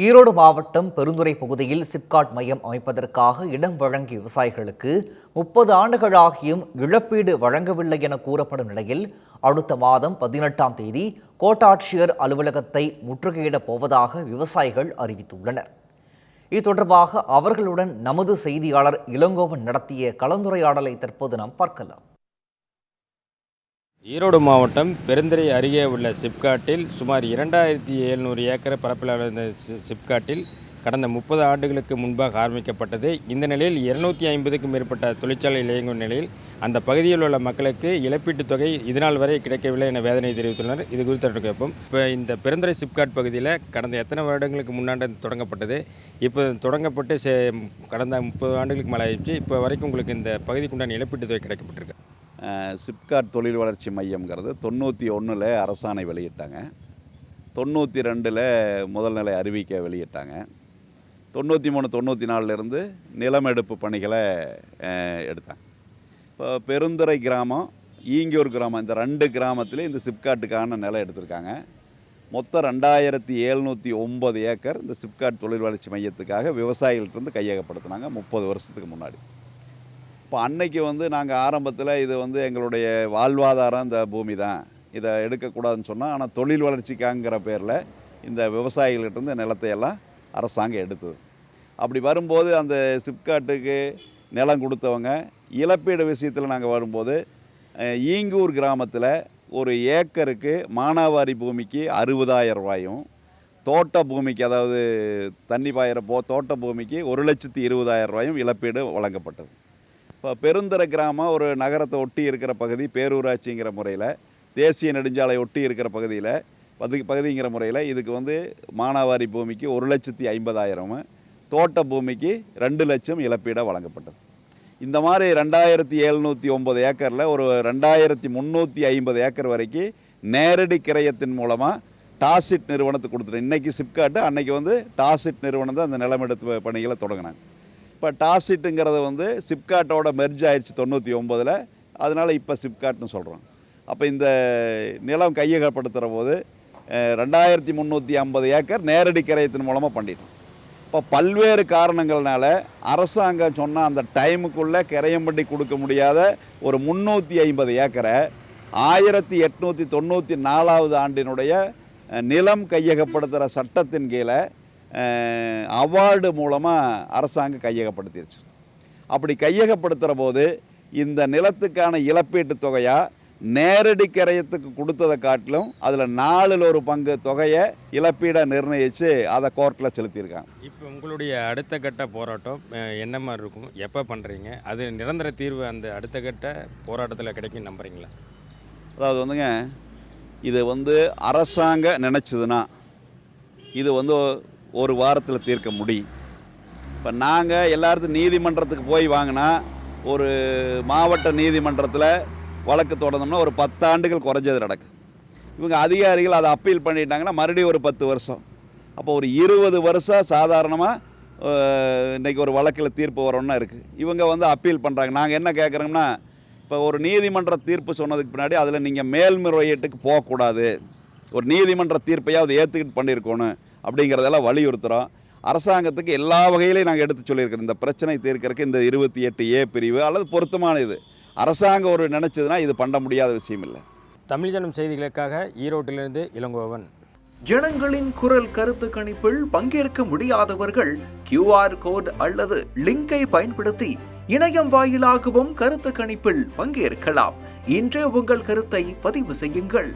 ஈரோடு மாவட்டம் பெருந்துறை பகுதியில் சிப்காட் மையம் அமைப்பதற்காக இடம் வழங்கிய விவசாயிகளுக்கு 30 ஆண்டுகளாகியும் இழப்பீடு வழங்கவில்லை என கூறப்படும் நிலையில் அடுத்த மாதம் 18ஆம் தேதி கோட்டாட்சியர் அலுவலகத்தை முற்றுகையிடப் போவதாக விவசாயிகள் அறிவித்துள்ளனர். இது தொடர்பாக அவர்களுடன் நமது செய்தியாளர் இளங்கோவன் நடத்திய கலந்துரையாடலை தற்போது நாம் பார்க்கலாம். ஈரோடு மாவட்டம் பெருந்துறை அருகே உள்ள சிப்காட்டில் சுமார் 2700 ஏக்கர் பரப்பிலான இந்த சிப்காட்டில் கடந்த 30 ஆண்டுகளுக்கு முன்பாக ஆரம்பிக்கப்பட்டது. இந்த நிலையில் 250க்கும் மேற்பட்ட தொழிற்சாலைகள் இயங்கும் நிலையில் அந்த பகுதியில் உள்ள மக்களுக்கு இழப்பீட்டுத் தொகை இதுநாள் வரை கிடைக்கவில்லை என வேதனை தெரிவித்துள்ளனர். இது குறித்து கேட்போம். இப்போ இந்த பெருந்துறை சிப்காட் பகுதியில் கடந்த எத்தனை வருடங்களுக்கு முன்னாடி தொடங்கப்பட்டது? இப்போ தொடங்கப்பட்டு கடந்த 30 ஆண்டுகளுக்கு மேலே ஆயிடுச்சு. இப்போ வரைக்கும் உங்களுக்கு இந்த பகுதிக்குண்டான இழப்பீட்டுத் தொகை கிடைக்கப்பட்டிருக்கு? சிப்காட் தொழில் வளர்ச்சி மையம்ங்கிறது 91 அரசாணை வெளியிட்டாங்க. 92 முதல் நிலை அறிவிக்கை வெளியிட்டாங்க. 93 94 நிலமெடுப்பு பணிகளை எடுத்தாங்க. இப்போ பெருந்துறை கிராமம், ஈங்கூர் கிராமம், இந்த 2 கிராமத்தில் இந்த சிப்காட்டுக்கான நிலம் எடுத்திருக்காங்க. மொத்தம் 2709 ஏக்கர் இந்த சிப்காட் தொழில் வளர்ச்சி மையத்துக்காக விவசாயிகள்கிட்ட கையகப்படுத்தினாங்க 30 வருஷத்துக்கு முன்னாடி. இப்போ அன்னைக்கு நாங்கள் ஆரம்பத்தில் இது எங்களுடைய வாழ்வாதாரம் இந்த பூமி தான், இதை எடுக்கக்கூடாதுன்னு சொன்னால், ஆனால் தொழில் வளர்ச்சிக்காங்கிற பேரில் இந்த விவசாயிகள்கிட்ட நிலத்தையெல்லாம் அரசாங்கம் எடுத்தது. அப்படி வரும்போது அந்த சிப்காட்டுக்கு நிலம் கொடுத்தவங்க இழப்பீடு விஷயத்தில் நாங்கள் வரும்போது ஈங்கூர் கிராமத்தில் ஒரு ஏக்கருக்கு மானாவாரி பூமிக்கு 60,000 ரூபாயும், தோட்ட பூமிக்கு, அதாவது தண்ணி பாயிற தோட்ட பூமிக்கு 1,20,000 ரூபாயும் இழப்பீடு வழங்கப்பட்டது. இப்போ பெருந்துறை கிராமம் ஒரு நகரத்தை ஒட்டி இருக்கிற பகுதி, பேரூராட்சிங்கிற முறையில், தேசிய நெடுஞ்சாலை ஒட்டி இருக்கிற பகுதிங்கிற முறையில் இதுக்கு மானாவாரி பூமிக்கு 1,50,000, தோட்ட பூமிக்கு 2 லட்சம் இழப்பீடாக வழங்கப்பட்டது. இந்த மாதிரி 2709 ஏக்கரில் ஒரு 2350 ஏக்கர் வரைக்கும் நேரடி கிரயத்தின் மூலமாக டாசிட் நிறுவனத்துக்கு கொடுத்துட்டோம். இன்றைக்கி சிப்காட்டு, அன்றைக்கி டாசிட் நிறுவனம் தான் அந்த நிலமெடுப்பு பணிகளை தொடங்கினாங்க. இப்போ டாசிட்டுங்கிறது சிப்காட்டோட மெர்ஜ் ஆயிடுச்சு 99. அதனால் இப்போ சிப்காட்னு சொல்கிறோம். அப்போ இந்த நிலம் கையகப்படுத்துகிற போது 2350 ஏக்கர் நேரடி கிரயத்தின் மூலமாக பண்ணிட்டோம். இப்போ பல்வேறு காரணங்கள்னால அரசாங்கம் சொன்னால் அந்த டைமுக்குள்ளே கிரயம் பண்ணி கொடுக்க முடியாத ஒரு 350 ஏக்கரை 1894 ஆண்டினுடைய நிலம் கையகப்படுத்துகிற சட்டத்தின் கீழே அவார்டு மூலமாக அரசாங்கம் கையகப்படுத்திடுச்சு. அப்படி கையகப்படுத்துகிற போது இந்த நிலத்துக்கான இழப்பீட்டு தொகையாக நேரடி கிரயத்துக்கு கொடுத்ததை காட்டிலும் அதில் 4 ஒரு பங்கு தொகையை இழப்பீடை நிர்ணயித்து அதை கோர்ட்டில் செலுத்தியிருக்காங்க. இப்போ உங்களுடைய அடுத்த கட்ட போராட்டம் என்ன மாதிரி இருக்கும்? எப்போ பண்ணுறீங்க? அது நிரந்தர தீர்வு அந்த அடுத்த கட்ட போராட்டத்தில் கிடைக்கும் நம்புறீங்களா? அதாவது இது அரசாங்கம் நினச்சதுன்னா இது ஒரு வாரத்தில் தீர்க்க முடியும். இப்போ நாங்கள் எல்லாத்துக்கும் நீதிமன்றத்துக்கு போய் வாங்கினா, ஒரு மாவட்ட நீதிமன்றத்தில் வழக்கு தொடர்ந்தோம்னா ஒரு 10 ஆண்டுகள் குறைஞ்சது நடக்கும். இவங்க அதிகாரிகள் அதை அப்பீல் பண்ணிட்டாங்கன்னா மறுபடியும் ஒரு 10 வருஷம். அப்போ ஒரு 20 வருஷம் சாதாரணமாக இன்றைக்கி ஒரு வழக்கில் தீர்ப்பு வரணும்னா இருக்குது. இவங்க அப்பீல் பண்ணுறாங்க. நாங்கள் என்ன கேட்குறோம்னா, இப்போ ஒரு நீதிமன்ற தீர்ப்பு சொன்னதுக்கு பின்னாடி அதில் நீங்கள் மேல்முறையீட்டுக்கு போகக்கூடாது, ஒரு நீதிமன்ற தீர்ப்பையாவது ஏற்றுக்கிட்டு பண்ணியிருக்கணும் அப்படிங்கிறதெல்லாம் வலியுறுத்துகிறோம். அரசாங்கத்துக்கு எல்லா வகையிலையும் நாங்கள் எடுத்து சொல்லியிருக்கிறோம். இந்த பிரச்சனை தீர்க்கறதுக்கு இந்த 28A பிரிவு அல்லது பொருத்தமான இது அரசாங்கம் ஒரு நினச்சதுன்னா இது பண்ண முடியாத விஷயம் இல்லை. தமிழ் ஜனம் செய்திகளுக்காக ஈரோட்டிலிருந்து இளங்கோவன். ஜனங்களின் குரல் கருத்து கணிப்பில் பங்கேற்க முடியாதவர்கள் QR கோட் அல்லது லிங்கை பயன்படுத்தி இணையம் வாயிலாகவும் கருத்து கணிப்பில் பங்கேற்கலாம். இன்றே உங்கள் கருத்தை பதிவு செய்யுங்கள்.